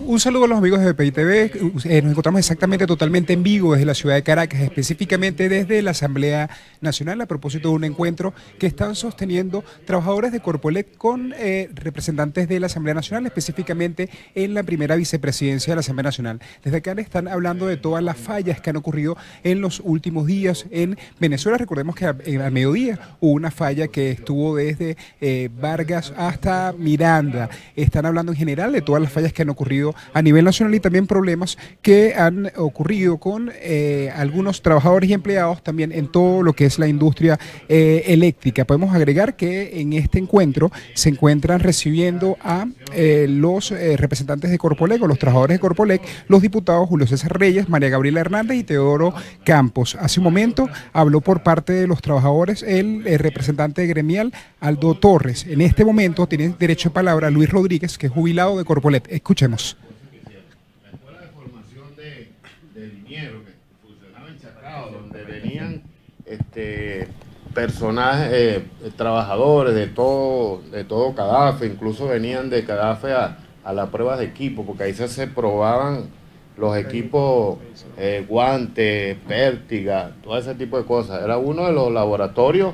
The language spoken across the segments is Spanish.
Un saludo a los amigos de BPI TV. Nos encontramos totalmente en vivo desde la ciudad de Caracas, específicamente desde la Asamblea Nacional, a propósito de un encuentro que están sosteniendo trabajadores de Corpoelec con representantes de la Asamblea Nacional, específicamente en la primera vicepresidencia de la Asamblea Nacional. Desde acá le están hablando de todas las fallas que han ocurrido en los últimos días en Venezuela. Recordemos que al mediodía hubo una falla que estuvo desde Vargas hasta Miranda. Están hablando en general de todas las fallas que han ocurrido a nivel nacional y también problemas que han ocurrido con algunos trabajadores y empleados también en todo lo que es la industria eléctrica. Podemos agregar que en este encuentro se encuentran recibiendo a los representantes de Corpoelec, o los trabajadores de Corpoelec, los diputados Julio César Reyes, María Gabriela Hernández y Teodoro Campos. Hace un momento habló por parte de los trabajadores el representante gremial Aldo Torres. En este momento tiene derecho de palabra Luis Rodríguez, que es jubilado de Corpoelec. Escuchemos. La escuela de formación de Liniero, que funcionaba en Chacao, donde venían personajes, trabajadores de todo CADAFE, incluso venían de CADAFE a las pruebas de equipo, porque ahí se probaban los equipos, guantes, pértiga, todo ese tipo de cosas. Era uno de los laboratorios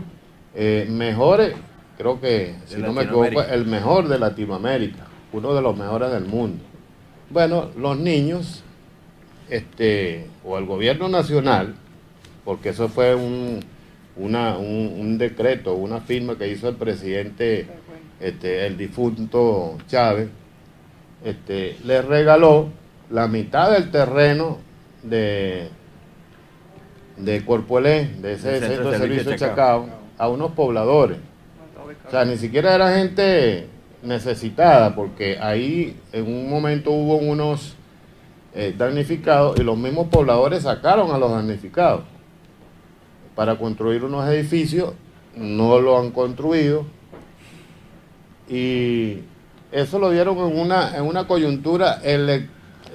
mejores, creo que, si no me equivoco, el mejor de Latinoamérica, uno de los mejores del mundo. Bueno, los niños, o el gobierno nacional, porque eso fue un decreto, una firma que hizo el presidente, el difunto Chávez, le regaló la mitad del terreno de Corpoelec, de ese centro de servicio de Chacao, a unos pobladores. O sea, ni siquiera era gente necesitada, porque ahí en un momento hubo unos damnificados y los mismos pobladores sacaron a los damnificados para construir unos edificios. No lo han construido y eso lo dieron en una coyuntura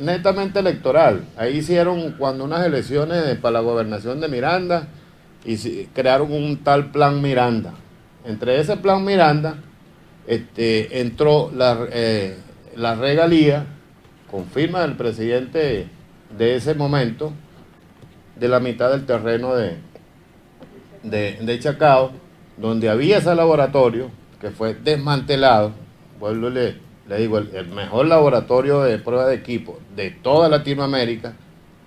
netamente electoral. Ahí hicieron cuando unas elecciones para la gobernación de Miranda y crearon un tal Plan Miranda. Entre ese Plan Miranda entró la regalía con firma del presidente de ese momento de la mitad del terreno de Chacao, donde había ese laboratorio que fue desmantelado. Vuelvo le digo, el mejor laboratorio de prueba de equipo de toda Latinoamérica,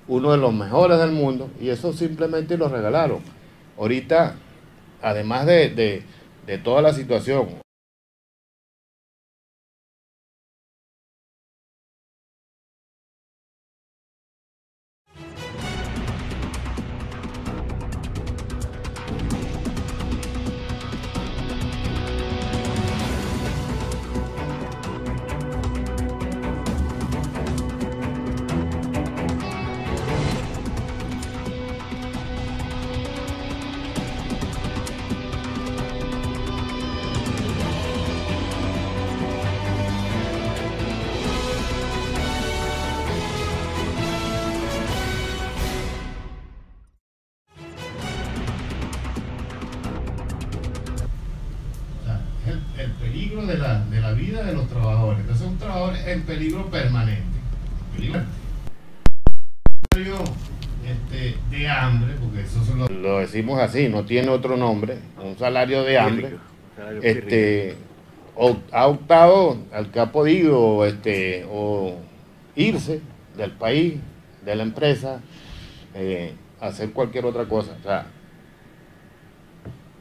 uno de los mejores del mundo, y eso simplemente lo regalaron. Ahorita, además de toda la situación, el peligro de la vida de los trabajadores. Entonces, un trabajador en peligro permanente. De hambre, porque eso lo decimos así, no tiene otro nombre, un salario de hambre. Ha optado al que ha podido o irse del país, de la empresa, hacer cualquier otra cosa. O sea,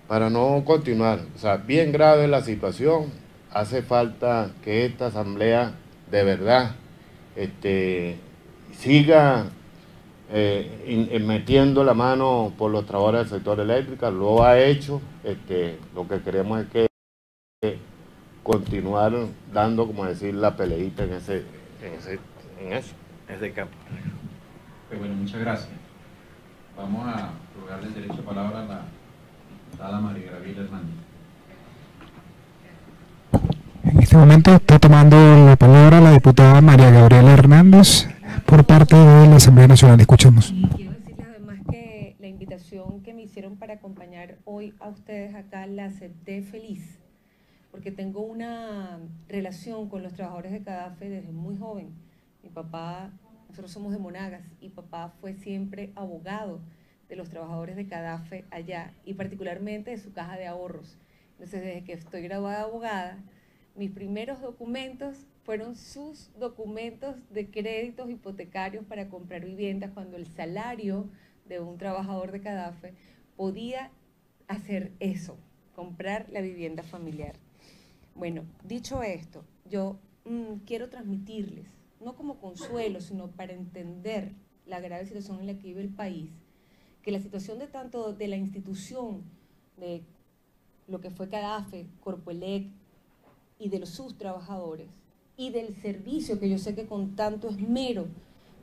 para no continuar, o sea, bien grave la situación. Hace falta que esta asamblea de verdad siga metiendo la mano por los trabajadores del sector eléctrico. Lo ha hecho. Lo que queremos es que continuar dando, como decir, la peleita en eso. Ese campo. Bueno, muchas gracias. Vamos a rogarle el derecho de palabra a la diputada María Gabriela Hernández. En este momento está tomando la palabra la diputada María Gabriela Hernández por parte de la Asamblea Nacional. Escuchemos. Y quiero decirles además que la invitación que me hicieron para acompañar hoy a ustedes acá la acepté feliz, porque tengo una relación con los trabajadores de CADAFE desde muy joven. Mi papá, nosotros somos de Monagas, y papá fue siempre abogado de los trabajadores de CADAFE allá, y particularmente de su caja de ahorros. Entonces, desde que estoy graduada de abogada, mis primeros documentos fueron sus documentos de créditos hipotecarios para comprar viviendas, cuando el salario de un trabajador de CADAFE podía hacer eso, comprar la vivienda familiar. Bueno, dicho esto, yo quiero transmitirles, no como consuelo, sino para entender la grave situación en la que vive el país, que la situación de tanto de la institución, de lo que fue CADAFE, Corpoelec y de sus trabajadores, y del servicio que yo sé que con tanto esmero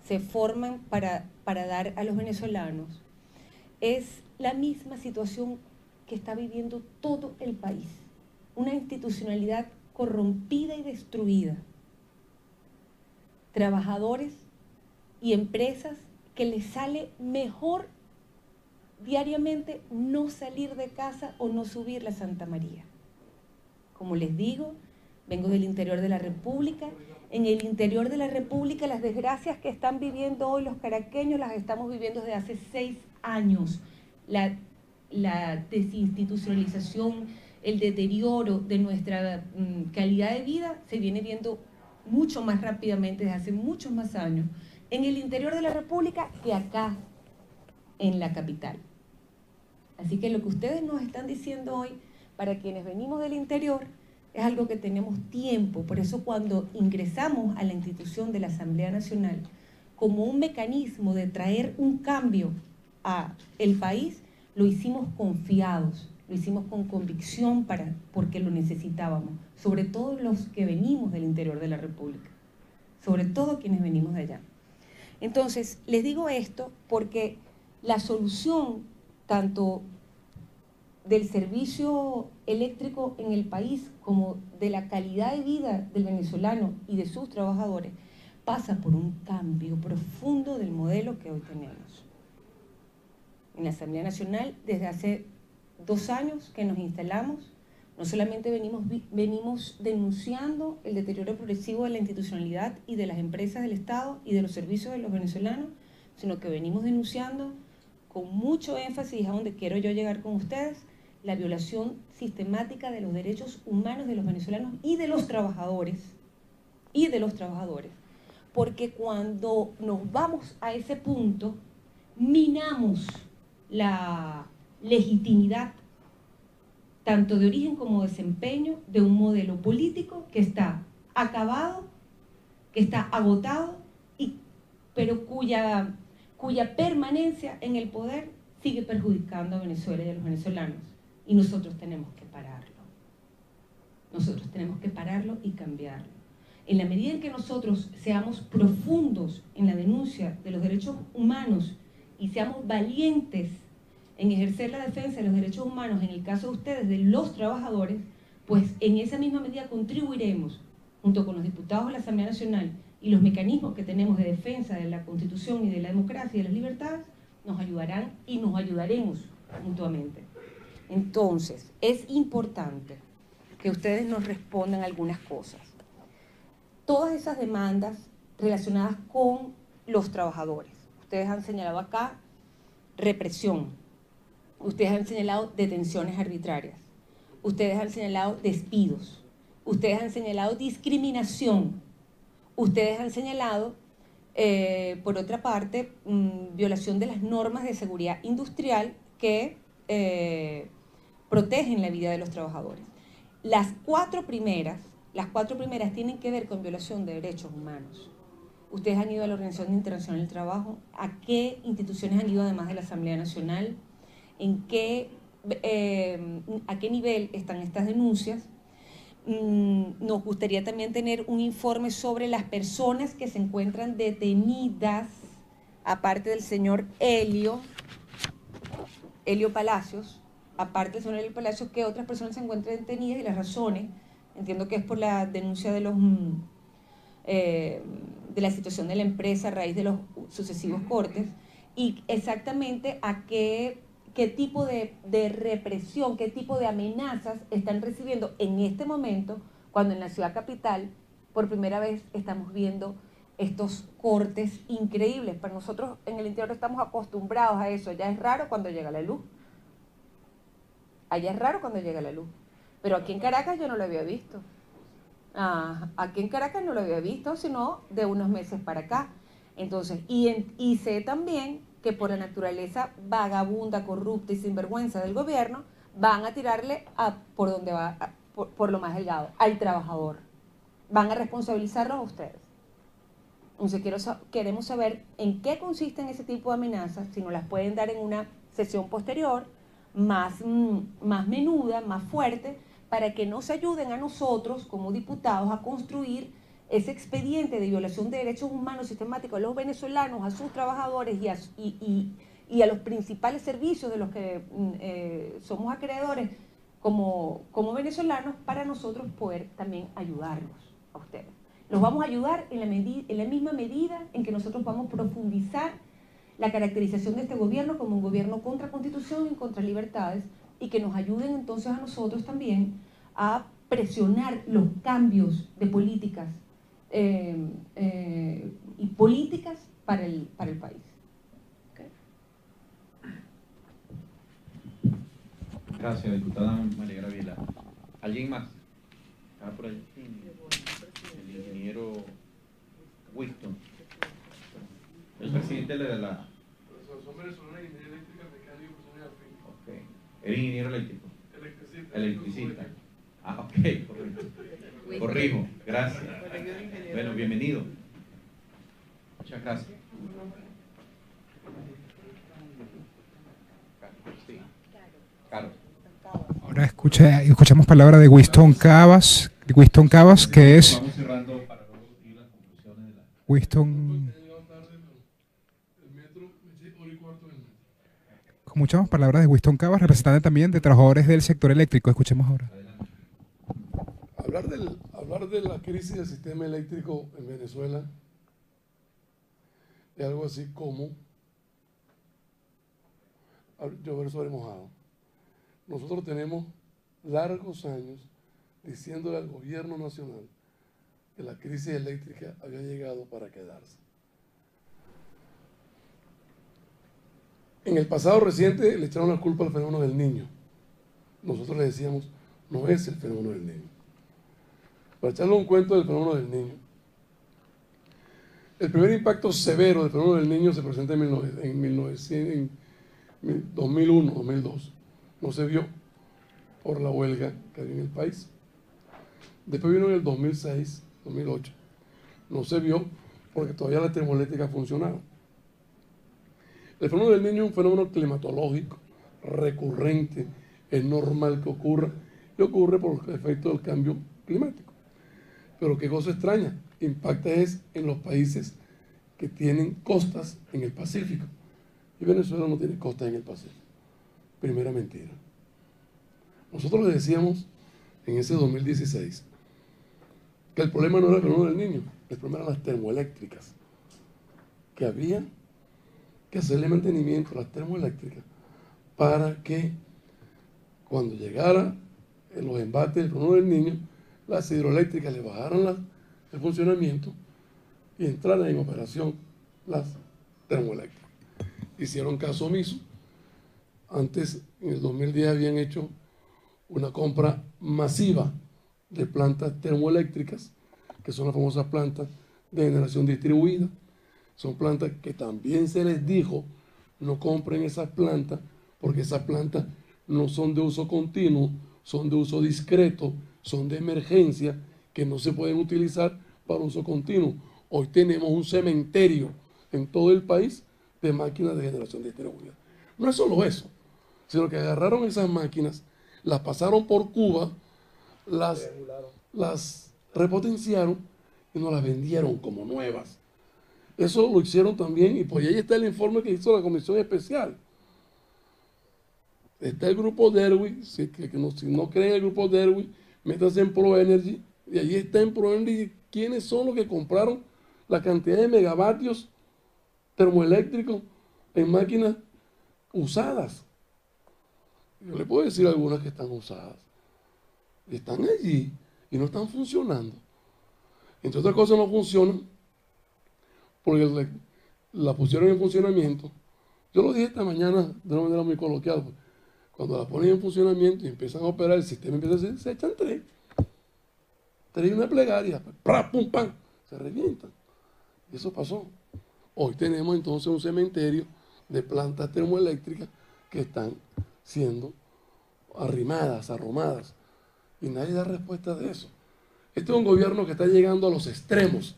se forman para dar a los venezolanos, es la misma situación que está viviendo todo el país. Una institucionalidad corrompida y destruida. Trabajadores y empresas que les sale mejor diariamente no salir de casa o no subir la Santa María. Como les digo, vengo del interior de la República. En el interior de la República, las desgracias que están viviendo hoy los caraqueños las estamos viviendo desde hace 6 años. La desinstitucionalización, el deterioro de nuestra calidad de vida se viene viendo mucho más rápidamente desde hace muchos más años en el interior de la República que acá en la capital. Así que lo que ustedes nos están diciendo hoy, para quienes venimos del interior, es algo que tenemos tiempo. Por eso cuando ingresamos a la institución de la Asamblea Nacional como un mecanismo de traer un cambio a el país, lo hicimos confiados, lo hicimos con convicción porque lo necesitábamos, sobre todo los que venimos del interior de la República, sobre todo quienes venimos de allá. Entonces, les digo esto porque la solución tanto del servicio eléctrico en el país como de la calidad de vida del venezolano y de sus trabajadores pasa por un cambio profundo del modelo que hoy tenemos. En la Asamblea Nacional, desde hace 2 años que nos instalamos, no solamente venimos denunciando el deterioro progresivo de la institucionalidad y de las empresas del Estado y de los servicios de los venezolanos, sino que venimos denunciando con mucho énfasis, a donde quiero yo llegar con ustedes, la violación sistemática de los derechos humanos de los venezolanos y de los trabajadores, porque cuando nos vamos a ese punto, minamos la legitimidad, tanto de origen como desempeño, de un modelo político que está acabado, que está agotado, pero cuya permanencia en el poder sigue perjudicando a Venezuela y a los venezolanos. Y nosotros tenemos que pararlo. Nosotros tenemos que pararlo y cambiarlo. En la medida en que nosotros seamos profundos en la denuncia de los derechos humanos y seamos valientes en ejercer la defensa de los derechos humanos, en el caso de ustedes, de los trabajadores, pues en esa misma medida contribuiremos, junto con los diputados de la Asamblea Nacional y los mecanismos que tenemos de defensa de la Constitución y de la democracia y de las libertades, nos ayudarán y nos ayudaremos mutuamente. Entonces, es importante que ustedes nos respondan algunas cosas. Todas esas demandas relacionadas con los trabajadores. Ustedes han señalado acá represión. Ustedes han señalado detenciones arbitrarias. Ustedes han señalado despidos. Ustedes han señalado discriminación. Ustedes han señalado, por otra parte, violación de las normas de seguridad industrial que protegen la vida de los trabajadores. Las cuatro primeras tienen que ver con violación de derechos humanos. Ustedes han ido a la Organización Internacional del Trabajo. ¿A qué instituciones han ido además de la Asamblea Nacional? ¿A qué nivel están estas denuncias? Nos gustaría también tener un informe sobre las personas que se encuentran detenidas, aparte del señor Helio Palacios, que otras personas se encuentran detenidas y las razones. Entiendo que es por la denuncia de la situación de la empresa a raíz de los sucesivos cortes, y exactamente a qué tipo de represión, qué tipo de amenazas están recibiendo en este momento, cuando en la ciudad capital por primera vez estamos viendo estos cortes increíbles. Para nosotros en el interior estamos acostumbrados a eso. Ya es raro cuando llega la luz. Allá es raro cuando llega la luz. Pero aquí en Caracas yo no lo había visto. Aquí en Caracas no lo había visto, sino de unos meses para acá. Entonces, y sé también que por la naturaleza vagabunda, corrupta y sinvergüenza del gobierno, van a tirarle por donde va, por lo más delgado, al trabajador. Van a responsabilizarlos a ustedes. Entonces queremos saber en qué consisten ese tipo de amenazas, si nos las pueden dar en una sesión posterior, más menuda, más fuerte, para que nos ayuden a nosotros como diputados a construir ese expediente de violación de derechos humanos sistemáticos a los venezolanos, a sus trabajadores y a los principales servicios de los que somos acreedores como venezolanos, para nosotros poder también ayudarlos a ustedes. Los vamos a ayudar en la misma medida en que nosotros vamos a profundizar la caracterización de este gobierno como un gobierno contra Constitución y contra libertades, y que nos ayuden entonces a nosotros también a presionar los cambios de políticas y políticas para el país. ¿Okay? Gracias, diputada María Gravila. ¿Alguien más? ¿Está por allí? El ingeniero Winston. El presidente de la... Okay. ¿Eres ingeniero eléctrico? Electricista. Ok, correcto. Corrijo, gracias. Bueno, bienvenido. Muchas gracias. Sí. Claro. Ahora escuchamos palabra de Winston Cavas, que es... Vamos cerrando para luego ir las conclusiones de la... Winston... Escuchamos palabras de Winston Cavas, representante también de trabajadores del sector eléctrico. Escuchemos ahora. Hablar de la crisis del sistema eléctrico en Venezuela es algo así como llover sobre mojado. Nosotros tenemos largos años diciéndole al gobierno nacional que la crisis eléctrica había llegado para quedarse. En el pasado reciente le echaron la culpa al fenómeno del Niño. Nosotros le decíamos, no es el fenómeno del Niño. Para echarle un cuento del fenómeno del Niño, el primer impacto severo del fenómeno del Niño se presenta en 2001, 2002. No se vio por la huelga que había en el país. Después vino en el 2006, 2008. No se vio porque todavía la termoeléctrica funcionaba. El fenómeno del Niño es un fenómeno climatológico recurrente, es normal que ocurra, y ocurre por el efecto del cambio climático. Pero qué cosa extraña, impacta es en los países que tienen costas en el Pacífico, y Venezuela no tiene costas en el Pacífico. Primera mentira. Nosotros le decíamos en ese 2016 que el problema no era el fenómeno del Niño, el problema eran las termoeléctricas, que había que hacerle mantenimiento a las termoeléctricas para que cuando llegara los embates del fenómeno del Niño, las hidroeléctricas le bajaran el funcionamiento y entraran en operación las termoeléctricas. Hicieron caso omiso. Antes, en el 2010, habían hecho una compra masiva de plantas termoeléctricas, que son las famosas plantas de generación distribuida. Son plantas que también se les dijo, no compren esas plantas, porque esas plantas no son de uso continuo, son de uso discreto, son de emergencia, que no se pueden utilizar para uso continuo. Hoy tenemos un cementerio en todo el país de máquinas de generación distribuida. No es solo eso, sino que agarraron esas máquinas, las pasaron por Cuba, las repotenciaron y nos las vendieron como nuevas. Eso lo hicieron también, y por ahí está el informe que hizo la Comisión Especial. Está el grupo Derwin, si no creen el grupo Derwin, métanse en ProEnergy, y allí está en ProEnergy quiénes son los que compraron la cantidad de megavatios termoeléctricos en máquinas usadas. Yo le puedo decir algunas que están usadas, y están allí, y no están funcionando. Entre otras cosas no funcionan porque la pusieron en funcionamiento. Yo lo dije esta mañana de una manera muy coloquial. Cuando la ponen en funcionamiento y empiezan a operar, el sistema empieza a decir, se echan tres y una plegaria, pum, pam, se revientan. Y eso pasó. Hoy tenemos entonces un cementerio de plantas termoeléctricas que están siendo arromadas, y nadie da respuesta de eso. Este es un gobierno que está llegando a los extremos,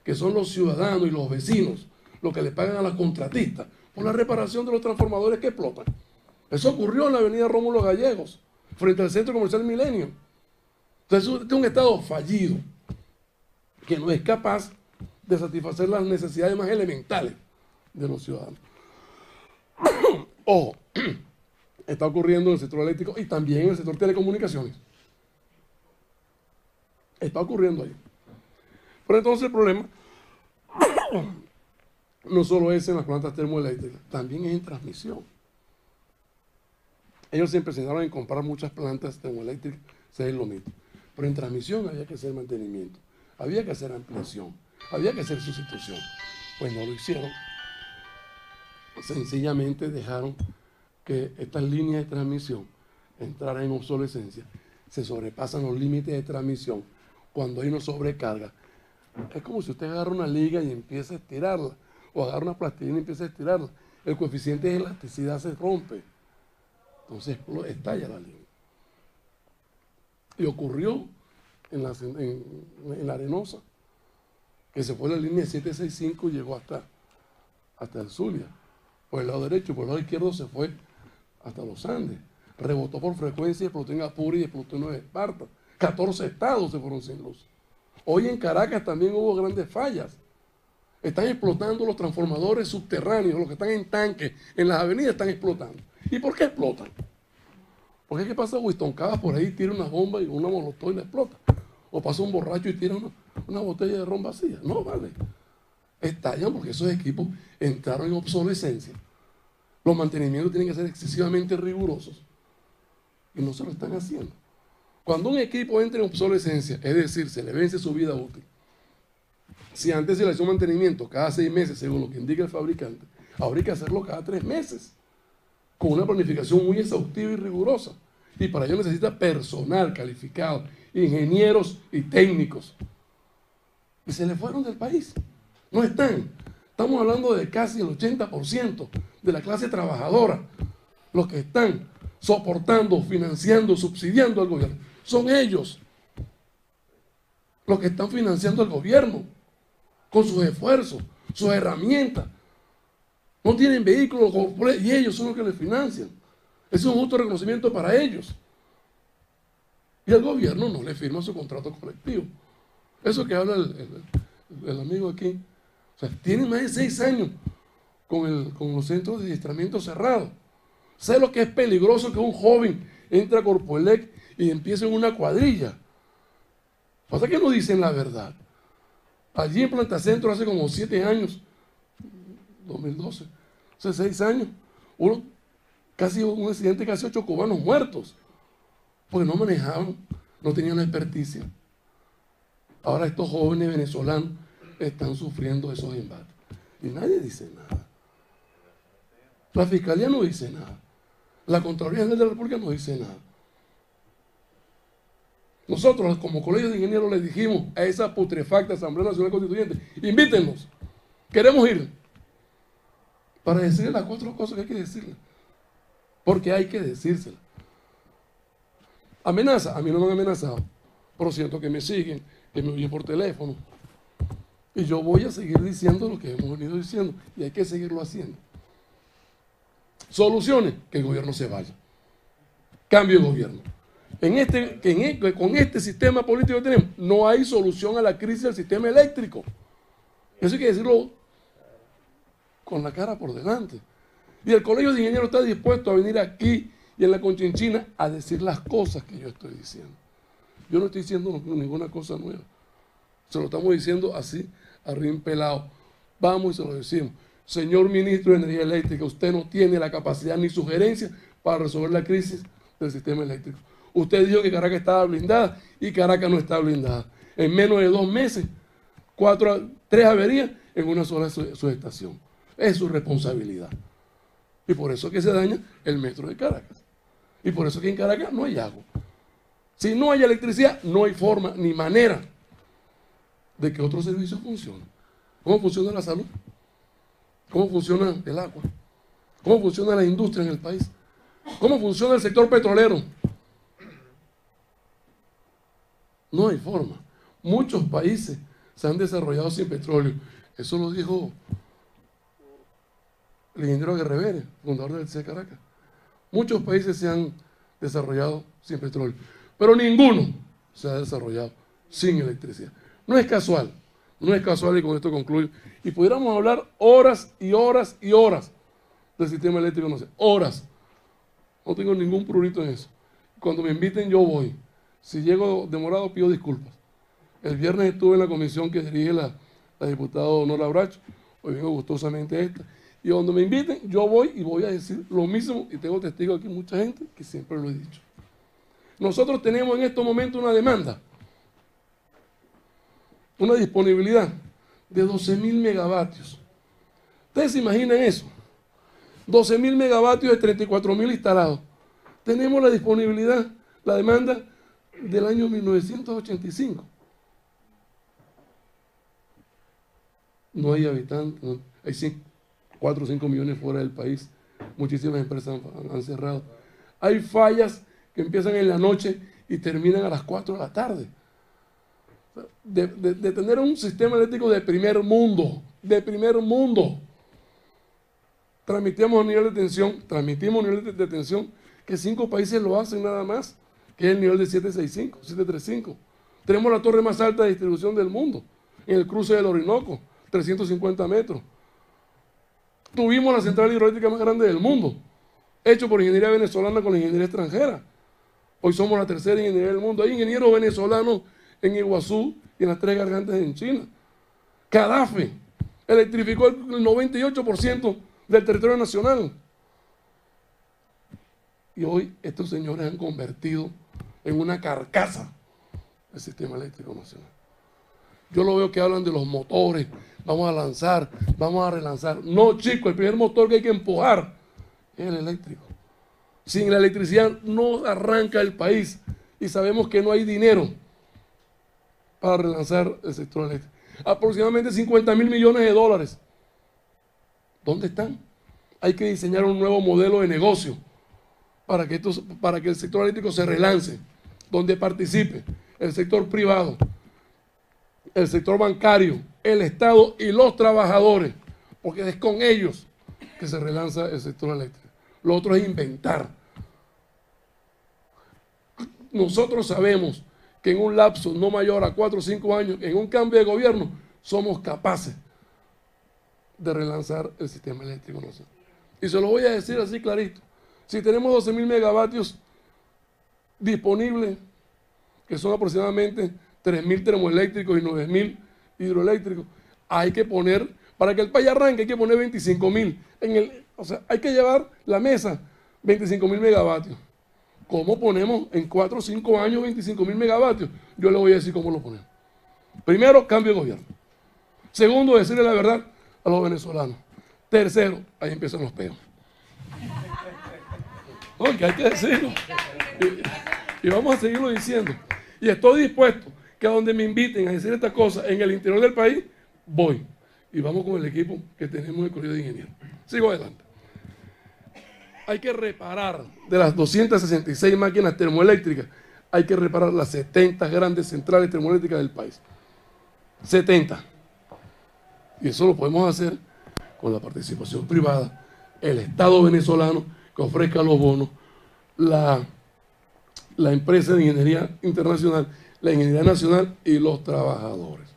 que son los ciudadanos y los vecinos los que le pagan a las contratistas por la reparación de los transformadores que explotan. Eso ocurrió en la avenida Rómulo Gallegos, frente al Centro Comercial Milenio. Entonces, este es un Estado fallido, que no es capaz de satisfacer las necesidades más elementales de los ciudadanos. Ojo, está ocurriendo en el sector eléctrico y también en el sector telecomunicaciones. Está ocurriendo ahí. Pero entonces el problema no solo es en las plantas termoeléctricas, también es en transmisión. Ellos se empezaron a comprar muchas plantas termoeléctricas, se es lo mismo. Pero en transmisión había que hacer mantenimiento, había que hacer ampliación, había que hacer sustitución. Pues no lo hicieron. Sencillamente dejaron que estas líneas de transmisión entraran en obsolescencia. Se sobrepasan los límites de transmisión cuando hay una sobrecarga. Es como si usted agarra una liga y empieza a estirarla, o agarra una plastilina y empieza a estirarla. El coeficiente de elasticidad se rompe. Entonces estalla la línea. Y ocurrió en la Arenosa, que se fue la línea 765 y llegó hasta el Zulia. Por el lado derecho, por el lado izquierdo se fue hasta los Andes. Rebotó por frecuencia, explotó en Apure y explotó en Nueva Esparta. 14 estados se fueron sin luz. Hoy en Caracas también hubo grandes fallas. Están explotando los transformadores subterráneos, los que están en tanques, en las avenidas están explotando. ¿Y por qué explotan? Porque ¿qué pasa? Winston Cabas por ahí tira una bomba y una molotov y la explota. O pasa un borracho y tira una botella de ron vacía. No, vale. Estallan porque esos equipos entraron en obsolescencia. Los mantenimientos tienen que ser excesivamente rigurosos. Y no se lo están haciendo. Cuando un equipo entra en obsolescencia, es decir, se le vence su vida útil, si antes se le hacía un mantenimiento cada 6 meses, según lo que indica el fabricante, ahora hay que hacerlo cada 3 meses, con una planificación muy exhaustiva y rigurosa. Y para ello necesita personal calificado, ingenieros y técnicos. Y se le fueron del país. No están. Estamos hablando de casi el 80% de la clase trabajadora, los que están soportando, financiando, subsidiando al gobierno. Son ellos los que están financiando al gobierno con sus esfuerzos, sus herramientas. No tienen vehículos y ellos son los que les financian. Ese es un justo reconocimiento para ellos. Y el gobierno no le firma su contrato colectivo. Eso que habla el amigo aquí. O sea, tiene más de 6 años con los centros de adiestramiento cerrados. Sé lo que es peligroso que un joven entre a Corpoelec y empiece en una cuadrilla. Pasa que no dicen la verdad. Allí en Plantacentro hace como 7 años, 2012, hace 6 años, un accidente, casi 8 cubanos muertos, porque no manejaban, no tenían experticia. Ahora estos jóvenes venezolanos están sufriendo esos embates. Y nadie dice nada. La Fiscalía no dice nada. La Contraloría General de la República no dice nada. Nosotros, como Colegio de Ingenieros, les dijimos a esa putrefacta Asamblea Nacional Constituyente, invítennos, queremos ir, para decirle las 4 cosas que hay que decirle. Porque hay que decírselas. Amenaza, a mí no me han amenazado, pero siento que me siguen, que me oyen por teléfono. Y yo voy a seguir diciendo lo que hemos venido diciendo, y hay que seguirlo haciendo. Soluciones, que el gobierno se vaya. Cambio de gobierno. Con este sistema político que tenemos, no hay solución a la crisis del sistema eléctrico. Eso hay que decirlo con la cara por delante. Y el Colegio de Ingenieros está dispuesto a venir aquí y en la Conchinchina a decir las cosas que yo estoy diciendo. Yo no estoy diciendo ninguna cosa nueva. Se lo estamos diciendo así, a rin pelado. Vamos y se lo decimos. Señor Ministro de Energía Eléctrica, usted no tiene la capacidad ni sugerencia para resolver la crisis del sistema eléctrico. Usted dijo que Caracas estaba blindada y Caracas no está blindada. En menos de 2 meses, 3 averías en una sola subestación. Es su responsabilidad. Y por eso que se daña el metro de Caracas. Y por eso que en Caracas no hay agua. Si no hay electricidad, no hay forma ni manera de que otros servicios funcionen. ¿Cómo funciona la salud? ¿Cómo funciona el agua? ¿Cómo funciona la industria en el país? ¿Cómo funciona el sector petrolero? No hay forma. Muchos países se han desarrollado sin petróleo. Eso lo dijo el ingeniero Guerrevere, fundador del CIE Caracas. Muchos países se han desarrollado sin petróleo, pero ninguno se ha desarrollado sin electricidad. No es casual, y con esto concluyo. Y pudiéramos hablar horas y horas y horas del sistema eléctrico, no sé, horas. No tengo ningún prurito en eso. Cuando me inviten yo voy. Si llego demorado pido disculpas. El viernes estuve en la comisión que dirige la diputada Nora Bracho, hoy vengo gustosamente a esta. Y cuando me inviten, yo voy y voy a decir lo mismo, y tengo testigos aquí, mucha gente, que siempre lo he dicho. Nosotros tenemos en estos momentos una demanda, una disponibilidad de 12.000 megavatios. ¿Ustedes se imaginan eso? 12.000 megavatios de 34.000 instalados. Tenemos la disponibilidad, la demanda del año 1985. No hay habitantes, no, hay 4 o 5 millones fuera del país. Muchísimas empresas han cerrado. Hay fallas que empiezan en la noche y terminan a las 4 de la tarde. De tener un sistema eléctrico de primer mundo, transmitimos un nivel de tensión que 5 países lo hacen nada más, que es el nivel de 765, 735. Tenemos la torre más alta de distribución del mundo, en el cruce del Orinoco, 350 metros. Tuvimos la central hidroeléctrica más grande del mundo, hecho por ingeniería venezolana con la ingeniería extranjera. Hoy somos la tercera ingeniería del mundo. Hay ingenieros venezolanos en Iguazú y en las Tres Gargantas en China. Gaddafi electrificó el 98% del territorio nacional. Y hoy estos señores han convertido en una carcasa el sistema eléctrico nacional. Yo lo veo que hablan de los motores, vamos a lanzar, vamos a relanzar. No, chicos, el primer motor que hay que empujar es el eléctrico. Sin la electricidad no arranca el país y sabemos que no hay dinero para relanzar el sector eléctrico. Aproximadamente 50.000 millones de dólares. ¿Dónde están? Hay que diseñar un nuevo modelo de negocio para que el sector eléctrico se relance, donde participe el sector privado, el sector bancario, el Estado y los trabajadores, porque es con ellos que se relanza el sector eléctrico. Lo otro es inventar. Nosotros sabemos que en un lapso no mayor a 4 o 5 años, en un cambio de gobierno, somos capaces de relanzar el sistema eléctrico. Y se lo voy a decir así clarito. Si tenemos 12.000 megavatios disponibles, que son aproximadamente 3.000 termoeléctricos y 9.000 hidroeléctricos, hay que poner, para que el país arranque, hay que poner 25.000. O sea, hay que llevar la mesa 25.000 megavatios. ¿Cómo ponemos en 4 o 5 años 25.000 megavatios? Yo le voy a decir cómo lo ponemos. Primero, cambio de gobierno. Segundo, decirle la verdad a los venezolanos. Tercero, ahí empiezan los peos. No, que hay que decirlo. Y vamos a seguirlo diciendo. Y estoy dispuesto que a donde me inviten a decir estas cosas en el interior del país, voy. Y vamos con el equipo que tenemos en el Colegio de Ingenieros. Sigo adelante. Hay que reparar de las 266 máquinas termoeléctricas, hay que reparar las 70 grandes centrales termoeléctricas del país. 70. Y eso lo podemos hacer con la participación privada, el Estado venezolano que ofrezca los bonos, la empresa de ingeniería internacional, la ingeniería nacional y los trabajadores.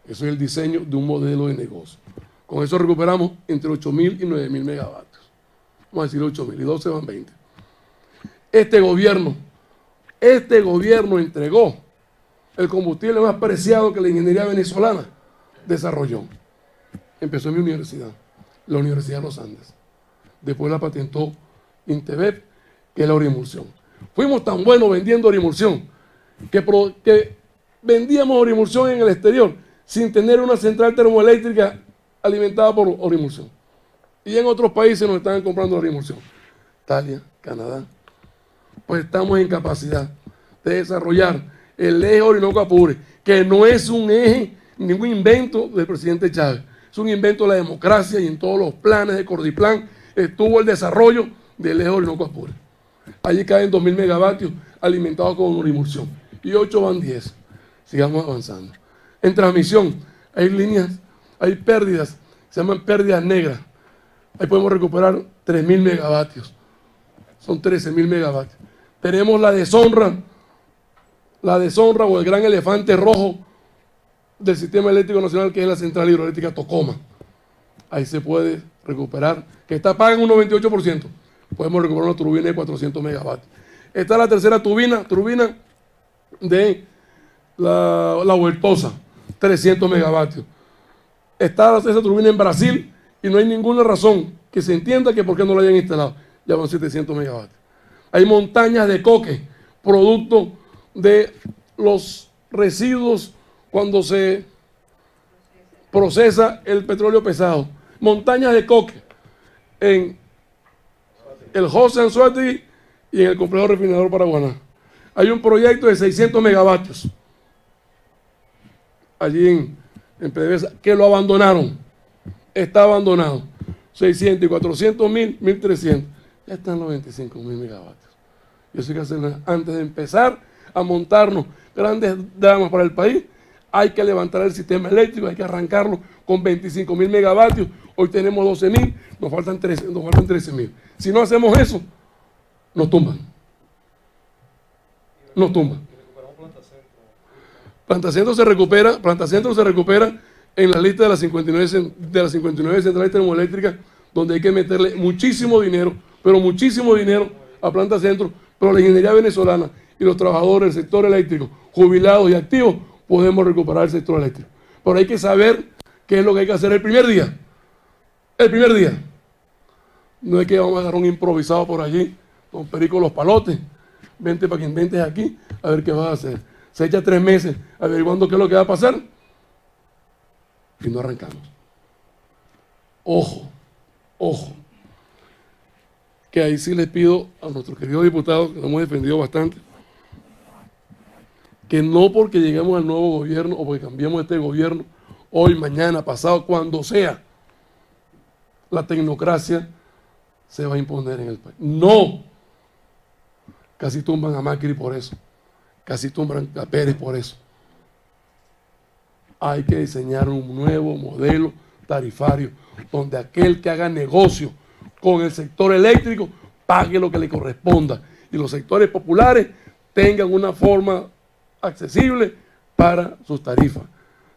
Eso es el diseño de un modelo de negocio. Con eso recuperamos entre 8.000 y 9.000 megavatios. Vamos a decir 8.000 y 12 van 20. Este gobierno entregó el combustible más preciado que la ingeniería venezolana desarrolló. Empezó en mi universidad, la Universidad de los Andes. Después la patentó Intebep, que es la orimulsión. Fuimos tan buenos vendiendo orimulsión que vendíamos orimulsión en el exterior sin tener una central termoeléctrica alimentada por Orimulsión. Y en otros países nos están comprando Orimulsión. Italia, Canadá. Pues estamos en capacidad de desarrollar el eje Orinoco-Apure, que no es un eje, ningún invento del presidente Chávez. Es un invento de la democracia y en todos los planes de Cordiplan estuvo el desarrollo del eje Orinoco-Apure. Allí caen 2.000 megavatios alimentados con Orimulsión. Y 8 van 10. Sigamos avanzando. En transmisión hay líneas, hay pérdidas, se llaman pérdidas negras. Ahí podemos recuperar 3.000 megavatios. Son 13.000 megavatios. Tenemos la deshonra o el gran elefante rojo del Sistema Eléctrico Nacional, que es la Central Hidroeléctrica Tocoma. Ahí se puede recuperar, que está paga en un 98%. Podemos recuperar una turbina de 400 megavatios. Está la tercera turbina de la Huertosa, 300 megavatios. Está esa turbina en Brasil y no hay ninguna razón que se entienda que por qué no la hayan instalado. Ya van 700 megavatios. Hay montañas de coque, producto de los residuos cuando se procesa el petróleo pesado. Montañas de coque en el José Anzuategui y en el complejo refinador Paraguaná. Hay un proyecto de 600 megavatios allí en PDVSA que lo abandonaron. Está abandonado. 600 y 400 mil, 1.300. Ya están los 25.000 megavatios. Y eso hay que hacerlo antes de empezar a montarnos grandes dramas para el país. Hay que levantar el sistema eléctrico, hay que arrancarlo con 25.000 megavatios. Hoy tenemos 12.000, nos faltan 13.000. Si no hacemos eso, nos tumban. Nos tumban. Planta Centro se recupera en la lista de las 59 centrales termoeléctricas, donde hay que meterle muchísimo dinero, pero muchísimo dinero a Planta Centro, pero la ingeniería venezolana y los trabajadores del sector eléctrico, jubilados y activos, podemos recuperar el sector eléctrico. Pero hay que saber qué es lo que hay que hacer el primer día. El primer día. No es que vamos a agarrar un improvisado por allí, con Perico los palotes. Vente para que inventes aquí, a ver qué vas a hacer. Se echa 3 meses averiguando qué es lo que va a pasar y no arrancamos. Ojo, ojo, que ahí sí les pido a nuestros queridos diputados, que lo hemos defendido bastante, que no porque lleguemos al nuevo gobierno o porque cambiemos este gobierno, hoy, mañana, pasado, cuando sea, la tecnocracia se va a imponer en el país. No. Casi tumban a Macri por eso. Casi tumban a Pérez por eso. Hay que diseñar un nuevo modelo tarifario donde aquel que haga negocio con el sector eléctrico pague lo que le corresponda y los sectores populares tengan una forma accesible para sus tarifas.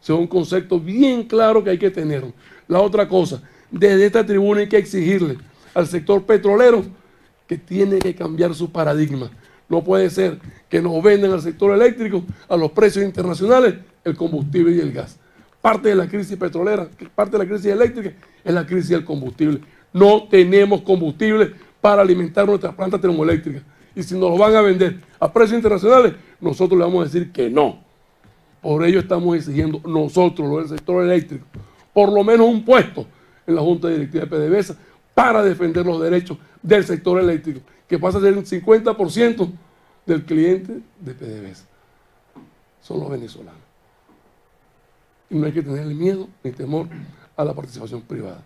Ese es un concepto bien claro que hay que tener. La otra cosa, desde esta tribuna hay que exigirle al sector petrolero que tiene que cambiar su paradigma. No puede ser que nos vendan al sector eléctrico a los precios internacionales el combustible y el gas. Parte de la crisis petrolera, parte de la crisis eléctrica es la crisis del combustible. No tenemos combustible para alimentar nuestras plantas termoeléctricas. Y si nos lo van a vender a precios internacionales, nosotros le vamos a decir que no. Por ello estamos exigiendo nosotros, los del sector eléctrico, por lo menos un puesto en la Junta Directiva de PDVSA para defender los derechos del sector eléctrico, que pasa a ser un 50% del cliente de PDVSA. Son los venezolanos. Y no hay que tenerle miedo ni temor a la participación privada,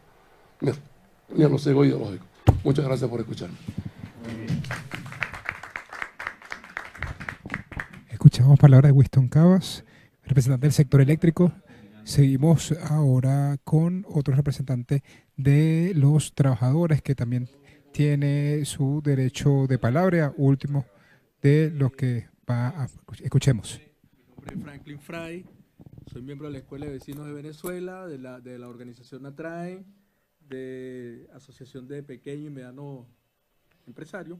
ni a los cegos ideológicos. Muchas gracias por escucharme. Escuchamos palabras de Winston Cavas, representante del sector eléctrico. Seguimos ahora con otro representante de los trabajadores que también tiene su derecho de palabra, último de los que va a escuchemos. Mi nombre es Franklin Fry, soy miembro de la Escuela de Vecinos de Venezuela, de la organización ATRAE, de Asociación de Pequeños y Medianos Empresarios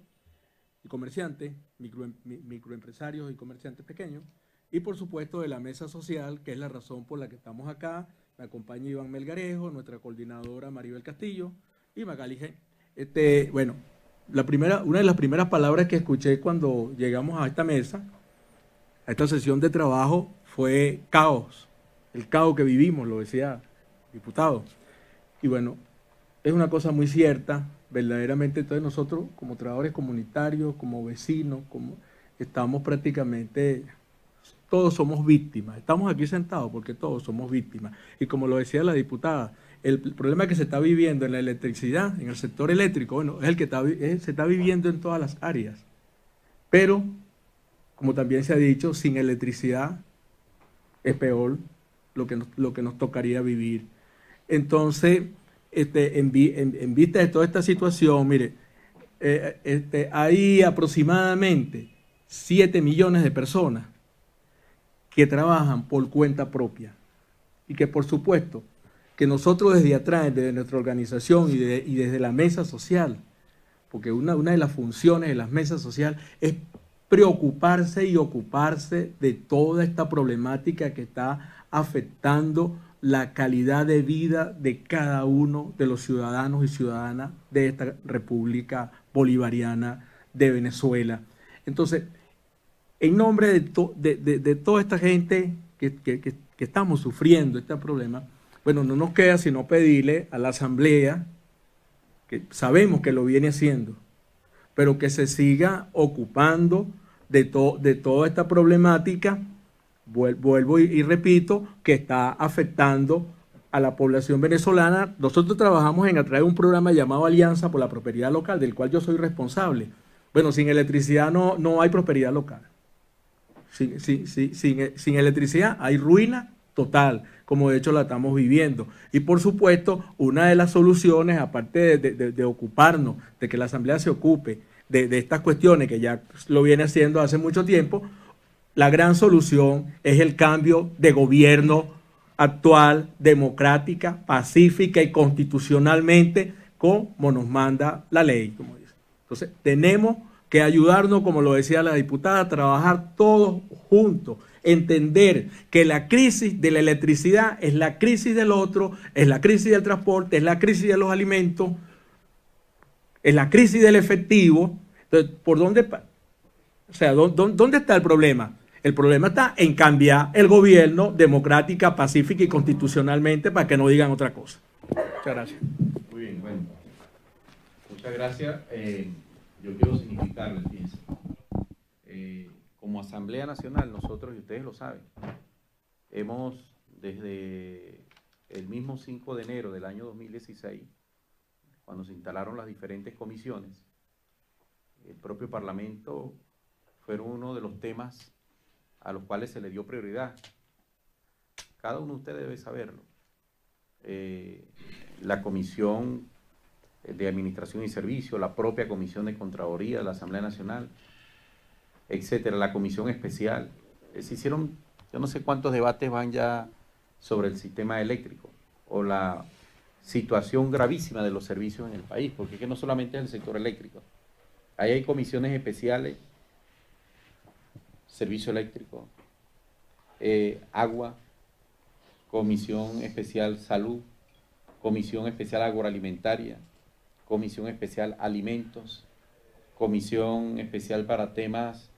y Comerciantes, microempresarios y comerciantes pequeños, y por supuesto de la Mesa Social, que es la razón por la que estamos acá. Me acompaña Iván Melgarejo, nuestra coordinadora Maribel Castillo y Magali G. Bueno, una de las primeras palabras que escuché cuando llegamos a esta mesa, a esta sesión de trabajo, fue caos. El caos que vivimos, lo decía el diputado. Y bueno, es una cosa muy cierta, verdaderamente. Entonces nosotros como trabajadores comunitarios, como vecinos, estamos prácticamente, todos somos víctimas. Estamos aquí sentados porque todos somos víctimas. Y como lo decía la diputada, el problema que se está viviendo en la electricidad, en el sector eléctrico, bueno, es el que se está viviendo en todas las áreas. Pero, como también se ha dicho, sin electricidad es peor lo que nos tocaría vivir. Entonces, en vista de toda esta situación, mire, hay aproximadamente 7 millones de personas que trabajan por cuenta propia y que, por supuesto, que nosotros desde atrás, desde nuestra organización y desde la mesa social, porque una de las funciones de las mesas sociales es preocuparse y ocuparse de toda esta problemática que está afectando la calidad de vida de cada uno de los ciudadanos y ciudadanas de esta República Bolivariana de Venezuela. Entonces, en nombre de toda esta gente que estamos sufriendo este problema, bueno, no nos queda sino pedirle a la Asamblea, que sabemos que lo viene haciendo, pero que se siga ocupando de toda esta problemática, vuelvo y repito, que está afectando a la población venezolana. Nosotros trabajamos a través de un programa llamado Alianza por la Prosperidad Local, del cual yo soy responsable. Bueno, sin electricidad no hay prosperidad local. Sin electricidad hay ruina total, como de hecho la estamos viviendo. Y por supuesto, una de las soluciones, aparte de ocuparnos, de que la Asamblea se ocupe de estas cuestiones, que ya lo viene haciendo hace mucho tiempo, la gran solución es el cambio de gobierno actual, democrática, pacífica y constitucionalmente, como nos manda la ley, como dice. Entonces, tenemos que ayudarnos, como lo decía la diputada, a trabajar todos juntos, entender que la crisis de la electricidad es la crisis del otro, es la crisis del transporte, es la crisis de los alimentos, es la crisis del efectivo. Entonces, ¿dónde está el problema? El problema está en cambiar el gobierno democrática, pacífica y constitucionalmente, para que no digan otra cosa. Muchas gracias. Muy bien, bueno. Muchas gracias. Yo quiero significarles, fíjense. Como Asamblea Nacional, nosotros, y ustedes lo saben, hemos desde el mismo 5 de enero del año 2016, cuando se instalaron las diferentes comisiones, el propio Parlamento fueron uno de los temas a los cuales se le dio prioridad. Cada uno de ustedes debe saberlo. La Comisión de Administración y Servicio, la propia Comisión de Contraloría de la Asamblea Nacional, etcétera, la Comisión Especial. Se hicieron, yo no sé cuántos debates van ya sobre el sistema eléctrico o la situación gravísima de los servicios en el país, porque es que no solamente es el sector eléctrico. Ahí hay comisiones especiales, servicio eléctrico, agua, comisión especial salud, comisión especial agroalimentaria, comisión especial alimentos, comisión especial para temas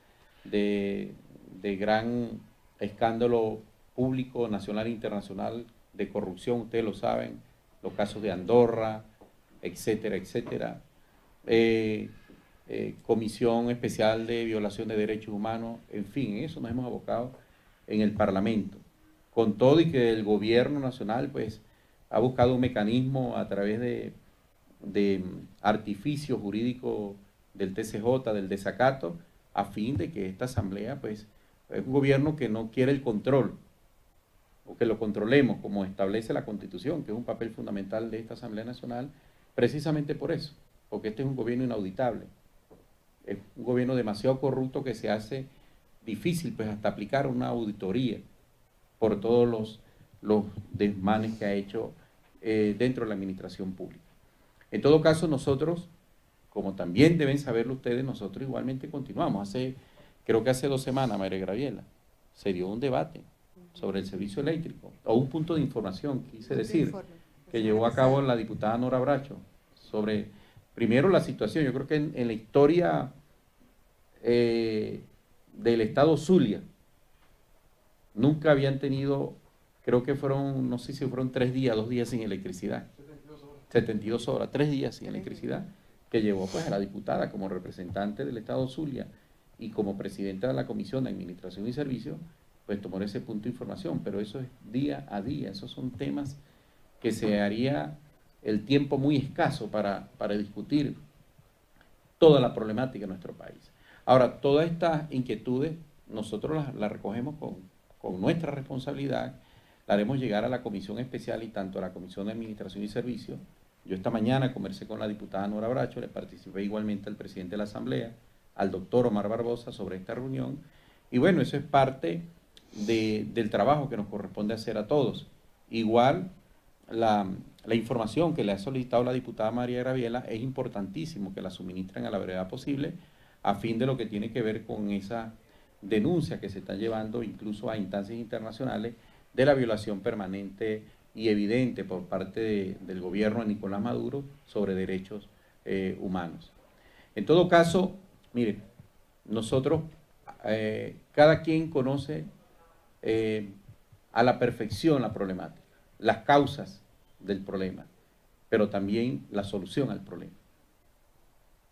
de gran escándalo público, nacional e internacional, de corrupción, ustedes lo saben, los casos de Andorra, etcétera, etcétera. Comisión especial de violación de derechos humanos, en fin, en eso nos hemos abocado en el Parlamento. Con todo y que el gobierno nacional pues ha buscado un mecanismo a través de artificios jurídicos del TCJ, del desacato, a fin de que esta asamblea pues es un gobierno que no quiere el control, o que lo controlemos como establece la Constitución, que es un papel fundamental de esta Asamblea Nacional, precisamente por eso, porque este es un gobierno inauditable, es un gobierno demasiado corrupto que se hace difícil pues hasta aplicar una auditoría por todos los desmanes que ha hecho dentro de la administración pública. En todo caso, nosotros, como también deben saberlo ustedes, nosotros igualmente continuamos. Creo que hace 2 semanas, María Graviela, se dio un debate sobre el servicio eléctrico, o un punto de información, quise decir, que llevó a cabo la diputada Nora Bracho, sobre, primero, la situación. Yo creo que en la historia del estado Zulia, nunca habían tenido, creo que fueron, no sé si fueron 3 días, 2 días sin electricidad. 72 horas, 3 días sin electricidad, que llevó pues a la diputada como representante del Estado Zulia y como presidenta de la Comisión de Administración y Servicios, pues tomar ese punto de información, pero eso es día a día, esos son temas que se haría el tiempo muy escaso para discutir toda la problemática de nuestro país. Ahora, todas estas inquietudes nosotros las recogemos con nuestra responsabilidad, la haremos llegar a la comisión especial y tanto a la Comisión de Administración y Servicios. Yo esta mañana conversé con la diputada Nora Bracho, le participé igualmente al presidente de la Asamblea, al doctor Omar Barbosa sobre esta reunión, y bueno, eso es parte del trabajo que nos corresponde hacer a todos. Igual, la información que le ha solicitado la diputada María Graviela es importantísimo que la suministren a la brevedad posible a fin de lo que tiene que ver con esa denuncia que se está llevando incluso a instancias internacionales de la violación permanente y evidente por parte del gobierno de Nicolás Maduro sobre derechos humanos. En todo caso, miren, nosotros, cada quien conoce a la perfección la problemática, las causas del problema, pero también la solución al problema.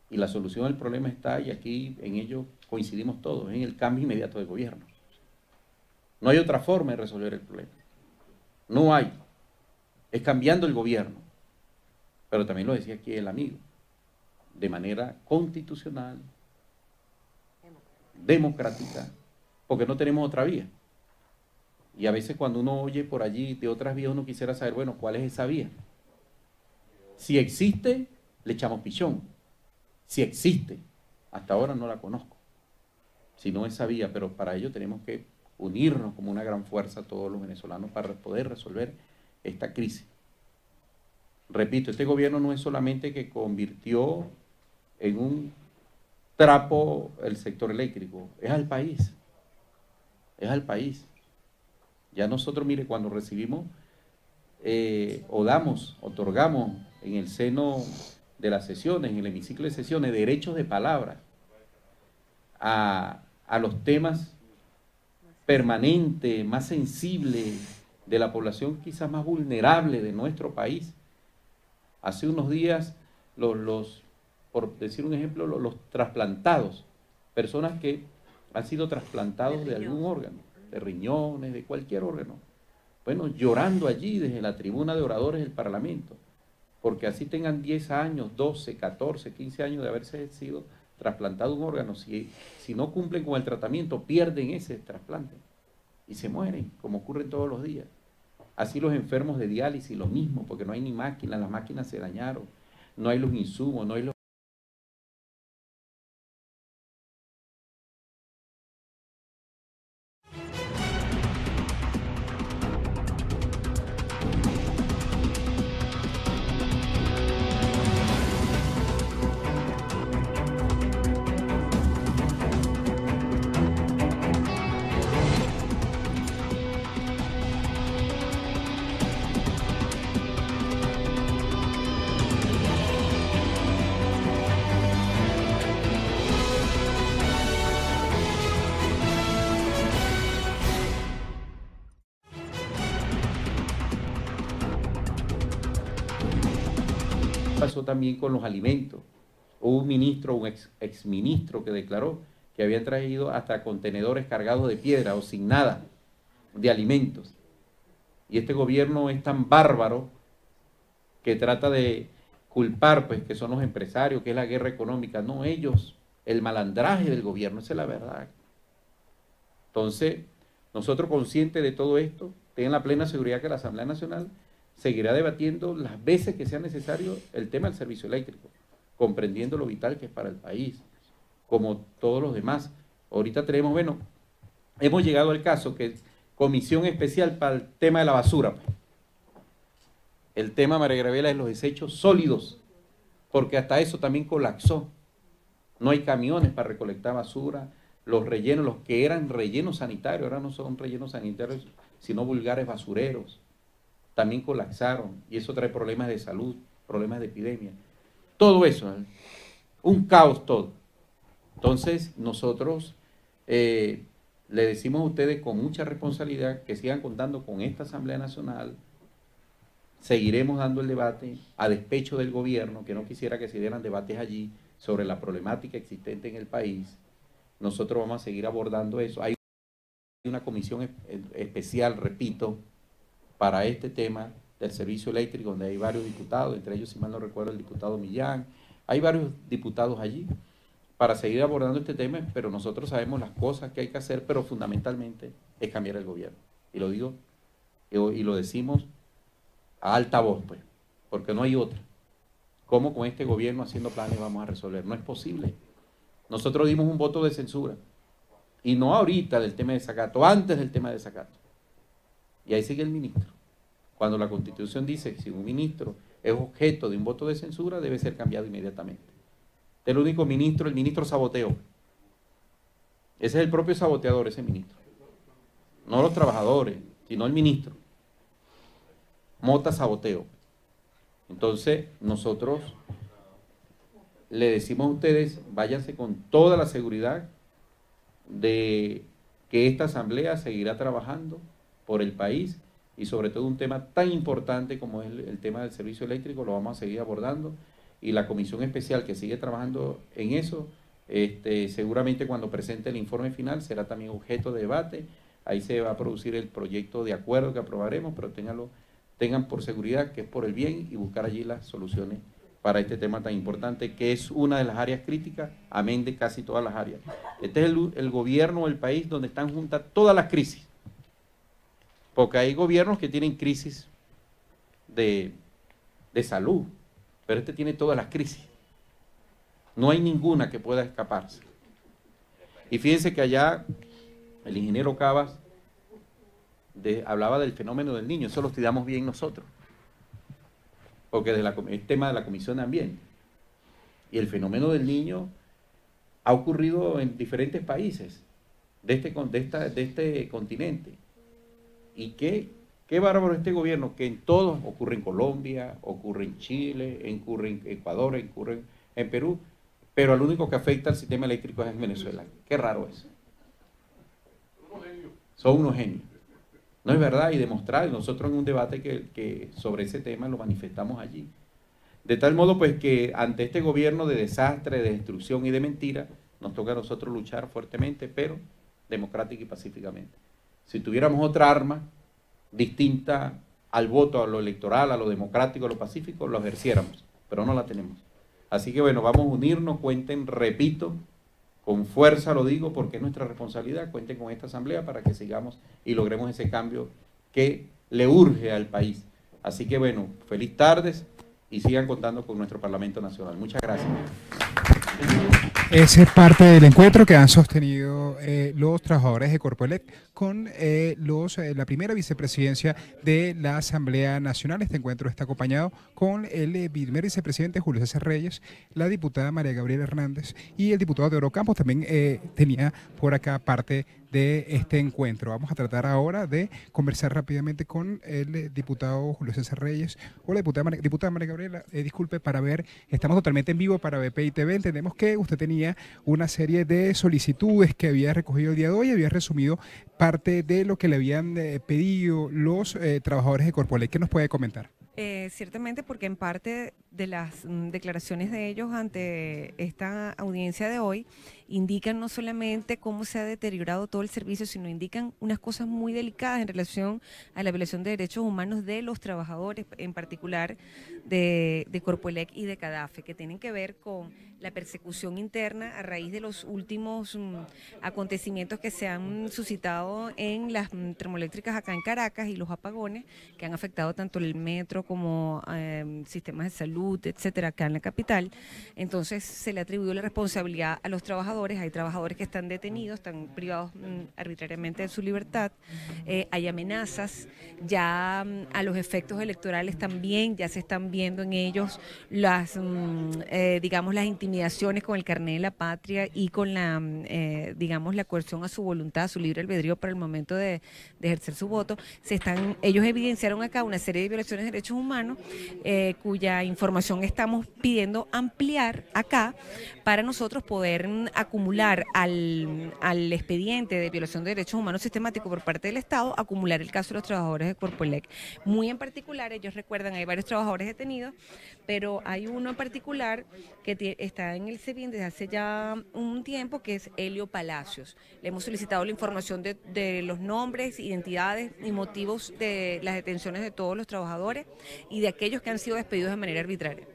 Y la solución al problema está, y aquí en ello coincidimos todos, en el cambio inmediato de gobierno. No hay otra forma de resolver el problema. No hay. Es cambiando el gobierno. Pero también lo decía aquí el amigo, de manera constitucional, democrática, porque no tenemos otra vía. Y a veces cuando uno oye por allí de otras vías, uno quisiera saber, bueno, ¿cuál es esa vía? Si existe, le echamos pichón. Si existe, hasta ahora no la conozco. Si no esa vía, pero para ello tenemos que unirnos como una gran fuerza todos los venezolanos para poder resolver esta crisis. Repito, este gobierno no es solamente que convirtió en un trapo el sector eléctrico, es al país. Es al país. Ya nosotros, mire, cuando recibimos otorgamos en el seno de las sesiones, en el hemiciclo de sesiones, derechos de palabra a los temas permanentes, más sensibles de la población quizás más vulnerable de nuestro país. Hace unos días, por decir un ejemplo, los trasplantados, personas que han sido trasplantados de algún órgano, de riñones, de cualquier órgano. Bueno, llorando allí desde la tribuna de oradores del Parlamento, porque así tengan 10 años, 12, 14, 15 años de haberse sido trasplantado un órgano, si no cumplen con el tratamiento, pierden ese trasplante y se mueren, como ocurre todos los días. Así los enfermos de diálisis, lo mismo, porque no hay ni máquinas, las máquinas se dañaron, no hay los insumos, no hay los... Pasó también con los alimentos. Hubo un ministro, un exministro que declaró que habían traído hasta contenedores cargados de piedra o sin nada de alimentos. Y este gobierno es tan bárbaro que trata de culpar, pues, que son los empresarios, que es la guerra económica. No, ellos, el malandraje del gobierno, esa es la verdad. Entonces, nosotros conscientes de todo esto, tengan la plena seguridad que la Asamblea Nacional seguirá debatiendo las veces que sea necesario el tema del servicio eléctrico, comprendiendo lo vital que es para el país, como todos los demás. Ahorita tenemos, bueno, hemos llegado al caso que es comisión especial para el tema de la basura. El tema, María Graviela, es los desechos sólidos, porque hasta eso también colapsó. No hay camiones para recolectar basura, los rellenos, los que eran rellenos sanitarios, ahora no son rellenos sanitarios, sino vulgares basureros. También colapsaron y eso trae problemas de salud, problemas de epidemia. Todo eso, un caos todo. Entonces nosotros le decimos a ustedes con mucha responsabilidad que sigan contando con esta Asamblea Nacional, seguiremos dando el debate a despecho del gobierno, que no quisiera que se dieran debates allí sobre la problemática existente en el país. Nosotros vamos a seguir abordando eso. Hay una comisión especial, repito, para este tema del servicio eléctrico, donde hay varios diputados, entre ellos, si mal no recuerdo, el diputado Millán. Hay varios diputados allí para seguir abordando este tema, pero nosotros sabemos las cosas que hay que hacer, pero fundamentalmente es cambiar el gobierno. Y lo digo y lo decimos a alta voz, pues, porque no hay otra. ¿Cómo con este gobierno haciendo planes vamos a resolver? No es posible. Nosotros dimos un voto de censura, y no ahorita del tema de desacato, antes del tema de desacato. Y ahí sigue el ministro. Cuando la Constitución dice que si un ministro es objeto de un voto de censura, debe ser cambiado inmediatamente. El único ministro, el ministro saboteó. Ese es el propio saboteador, ese ministro. No los trabajadores, sino el ministro. Mota saboteo. Entonces, nosotros le decimos a ustedes, váyanse con toda la seguridad de que esta asamblea seguirá trabajando por el país, y sobre todo un tema tan importante como es el tema del servicio eléctrico, lo vamos a seguir abordando, y la comisión especial que sigue trabajando en eso, seguramente cuando presente el informe final será también objeto de debate. Ahí se va a producir el proyecto de acuerdo que aprobaremos, pero tengan por seguridad que es por el bien y buscar allí las soluciones para este tema tan importante, que es una de las áreas críticas, amén de casi todas las áreas. Este es el gobierno del país donde están juntas todas las crisis, porque hay gobiernos que tienen crisis de salud, pero este tiene todas las crisis. No hay ninguna que pueda escaparse. Y fíjense que allá el ingeniero Cabas hablaba del fenómeno del niño, eso lo estudiamos bien nosotros, porque es tema de la Comisión de Ambiente. Y el fenómeno del niño ha ocurrido en diferentes países de este continente. Y qué bárbaro este gobierno, que en todos ocurre en Colombia, ocurre en Chile, ocurre en Ecuador, ocurre en Perú, pero al único que afecta al sistema eléctrico es en Venezuela. Qué raro es. Son unos genios. No es verdad, y demostrar, nosotros en un debate que sobre ese tema lo manifestamos allí. De tal modo pues que ante este gobierno de desastre, de destrucción y de mentira, nos toca a nosotros luchar fuertemente, pero democrática y pacíficamente. Si tuviéramos otra arma distinta al voto, a lo electoral, a lo democrático, a lo pacífico, lo ejerciéramos, pero no la tenemos. Así que bueno, vamos a unirnos, cuenten, repito, con fuerza lo digo porque es nuestra responsabilidad, cuenten con esta asamblea para que sigamos y logremos ese cambio que le urge al país. Así que bueno, feliz tardes y sigan contando con nuestro Parlamento Nacional. Muchas gracias. Esa es parte del encuentro que han sostenido los trabajadores de Corpoelec con la primera vicepresidencia de la Asamblea Nacional. Este encuentro está acompañado con el primer vicepresidente Julio César Reyes, la diputada María Gabriela Hernández y el diputado Teodoro Campos. También tenía por acá parte de este encuentro. Vamos a tratar ahora de conversar rápidamente con el diputado Julio César Reyes. Hola, diputada María Gabriela, disculpe, para ver, estamos totalmente en vivo para BPI TV. Entendemos que usted tenía una serie de solicitudes que había recogido el día de hoy, había resumido parte de lo que le habían pedido los trabajadores de Corpoelec. ¿Qué nos puede comentar? Ciertamente, porque en parte de las declaraciones de ellos ante esta audiencia de hoy indican no solamente cómo se ha deteriorado todo el servicio, sino indican unas cosas muy delicadas en relación a la violación de derechos humanos de los trabajadores, en particular de Corpoelec y de CADAFE, que tienen que ver con la persecución interna a raíz de los últimos acontecimientos que se han suscitado en las termoeléctricas acá en Caracas y los apagones que han afectado tanto el metro como sistemas de salud, etcétera, acá en la capital. Entonces se le atribuyó la responsabilidad a los trabajadores. Hay trabajadores que están detenidos, están privados arbitrariamente de su libertad, hay amenazas, ya a los efectos electorales también ya se están viendo en ellos las, digamos, las intimidaciones con el carné de la patria y con la, digamos, la coerción a su voluntad, a su libre albedrío para el momento de ejercer su voto. Ellos evidenciaron acá una serie de violaciones de derechos Derechos Humanos, cuya información estamos pidiendo ampliar acá para nosotros poder acumular al expediente de violación de derechos humanos sistemático por parte del Estado, acumular el caso de los trabajadores de Corpoelec. Muy en particular, ellos recuerdan, hay varios trabajadores detenidos, pero hay uno en particular que está en el SEBIN desde hace ya un tiempo, que es Helio Palacios. Le hemos solicitado la información de los nombres, identidades y motivos de las detenciones de todos los trabajadores y de aquellos que han sido despedidos de manera arbitraria.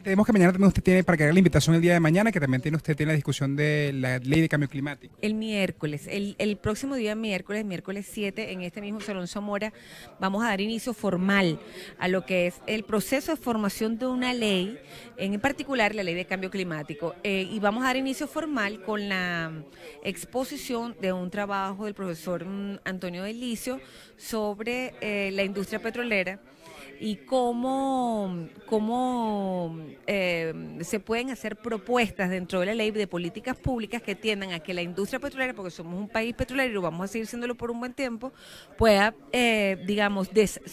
Tenemos que mañana también usted tiene para que haga la invitación el día de mañana, que también tiene la discusión de la ley de cambio climático. El miércoles, el próximo día miércoles 7, en este mismo Salón Zamora, vamos a dar inicio formal a lo que es el proceso de formación de una ley, en particular la ley de cambio climático, y vamos a dar inicio formal con la exposición de un trabajo del profesor Antonio Delicio sobre la industria petrolera y cómo se pueden hacer propuestas dentro de la ley de políticas públicas que tiendan a que la industria petrolera, porque somos un país petrolero y vamos a seguir siéndolo por un buen tiempo, pueda,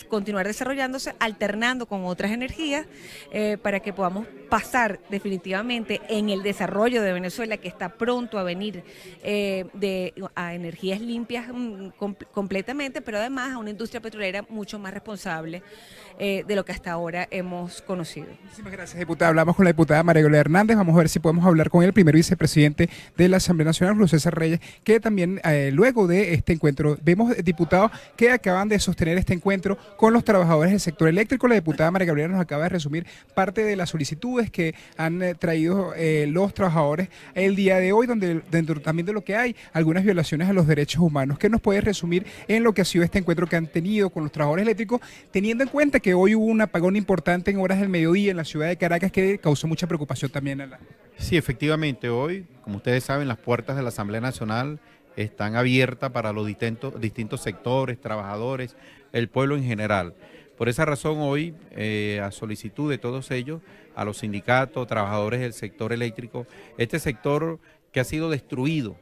continuar desarrollándose, alternando con otras energías, para que podamos pasar definitivamente en el desarrollo de Venezuela, que está pronto a venir, a energías limpias completamente, pero además a una industria petrolera mucho más responsable de lo que hasta ahora hemos conocido. Muchísimas gracias, diputada. Hablamos con la diputada María Gloria Hernández. Vamos a ver si podemos hablar con el primer vicepresidente de la Asamblea Nacional, Julio César Reyes, que también luego de este encuentro, vemos diputados que acaban de sostener este encuentro con los trabajadores del sector eléctrico. La diputada María Gloria nos acaba de resumir parte de las solicitudes que han traído los trabajadores el día de hoy, donde dentro también de lo que hay algunas violaciones a los derechos humanos. ¿Qué nos puede resumir en lo que ha sido este encuentro que han tenido con los trabajadores eléctricos, teniendo en cuenta que hoy hubo un apagón importante en horas del mediodía en la ciudad de Caracas que causó mucha preocupación también a la... Sí, efectivamente, hoy, como ustedes saben, las puertas de la Asamblea Nacional están abiertas para los distintos sectores, trabajadores, el pueblo en general. Por esa razón hoy, a solicitud de todos ellos, a los sindicatos, trabajadores del sector eléctrico, este sector que ha sido destruido,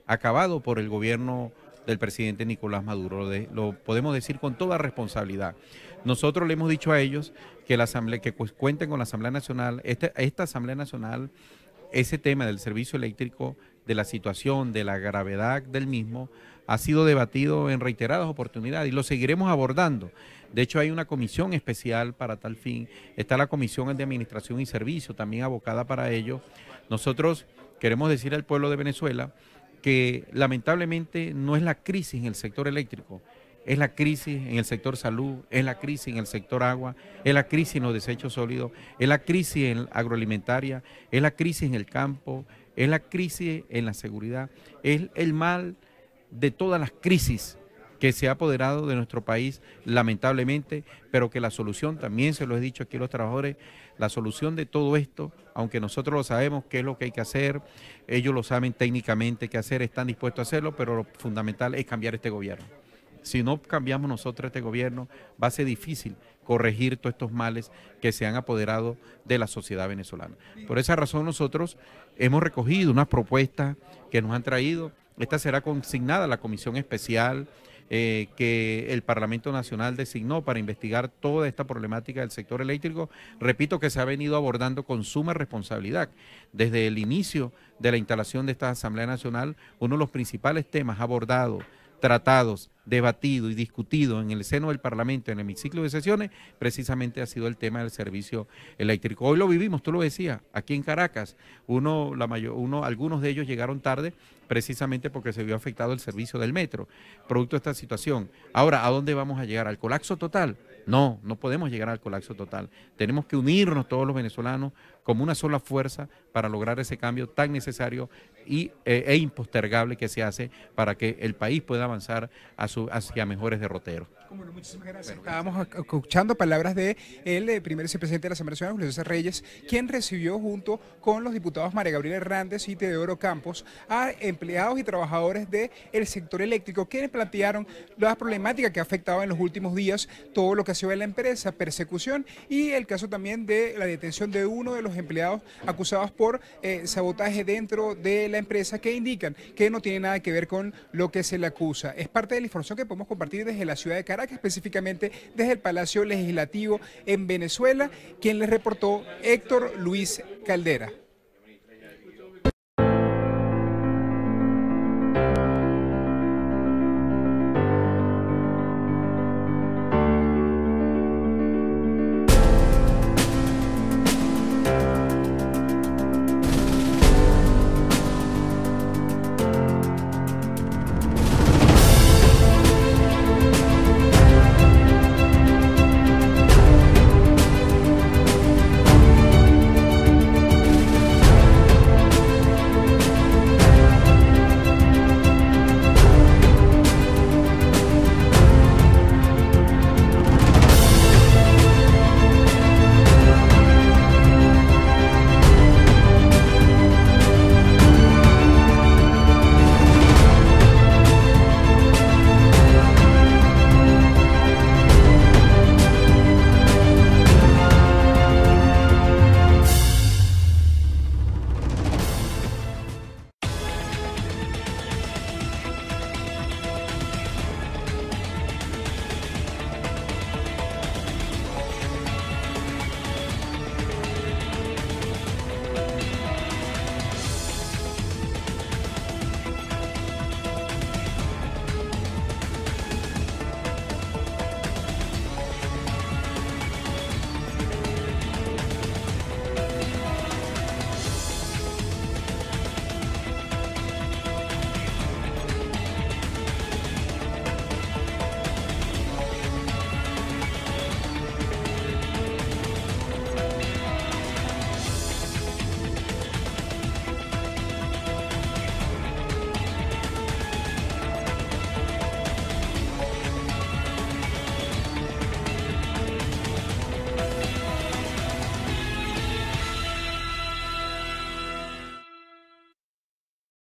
acabado por el gobierno del presidente Nicolás Maduro, lo podemos decir con toda responsabilidad. Nosotros le hemos dicho a ellos que la asamblea, que cuenten con la Asamblea Nacional, esta Asamblea Nacional, ese tema del servicio eléctrico, de la situación, de la gravedad del mismo, ha sido debatido en reiteradas oportunidades y lo seguiremos abordando. De hecho, hay una comisión especial para tal fin, está la Comisión de Administración y Servicio, también abocada para ello. Nosotros queremos decir al pueblo de Venezuela que lamentablemente no es la crisis en el sector eléctrico, es la crisis en el sector salud, es la crisis en el sector agua, es la crisis en los desechos sólidos, es la crisis en agroalimentaria, es la crisis en el campo, es la crisis en la seguridad, es el mal de todas las crisis que se ha apoderado de nuestro país, lamentablemente, pero que la solución, también se lo he dicho aquí a los trabajadores, la solución de todo esto, aunque nosotros lo sabemos qué es lo que hay que hacer, ellos lo saben técnicamente qué hacer, están dispuestos a hacerlo, pero lo fundamental es cambiar este gobierno. Si no cambiamos nosotros este gobierno, va a ser difícil corregir todos estos males que se han apoderado de la sociedad venezolana. Por esa razón nosotros hemos recogido unas propuestas que nos han traído. Esta será consignada a la comisión especial que el Parlamento Nacional designó para investigar toda esta problemática del sector eléctrico. Repito que se ha venido abordando con suma responsabilidad. Desde el inicio de la instalación de esta Asamblea Nacional, uno de los principales temas abordados, tratados, debatido y discutido en el seno del Parlamento, en el hemiciclo de sesiones, precisamente ha sido el tema del servicio eléctrico. Hoy lo vivimos, tú lo decías, aquí en Caracas, algunos de ellos llegaron tarde precisamente porque se vio afectado el servicio del metro, producto de esta situación. Ahora, ¿a dónde vamos a llegar? ¿Al colapso total? No, no podemos llegar al colapso total. Tenemos que unirnos todos los venezolanos como una sola fuerza para lograr ese cambio tan necesario e impostergable que se hace para que el país pueda avanzar hacia mejores derroteros. Bueno, muchísimas gracias. Estábamos escuchando palabras de el primer vicepresidente de la Asamblea Nacional, Julio César Reyes, quien recibió junto con los diputados María Gabriela Hernández y Teodoro Campos a empleados y trabajadores del sector eléctrico, quienes plantearon las problemáticas que ha afectado en los últimos días todo lo que ha sido en la empresa, persecución y el caso también de la detención de uno de los empleados acusados por sabotaje dentro de la empresa, que indican que no tiene nada que ver con lo que se le acusa. Es parte de la información que podemos compartir desde la ciudad de Caracas. Caracas, específicamente desde el Palacio Legislativo en Venezuela, quien les reportó Héctor Luis Caldera.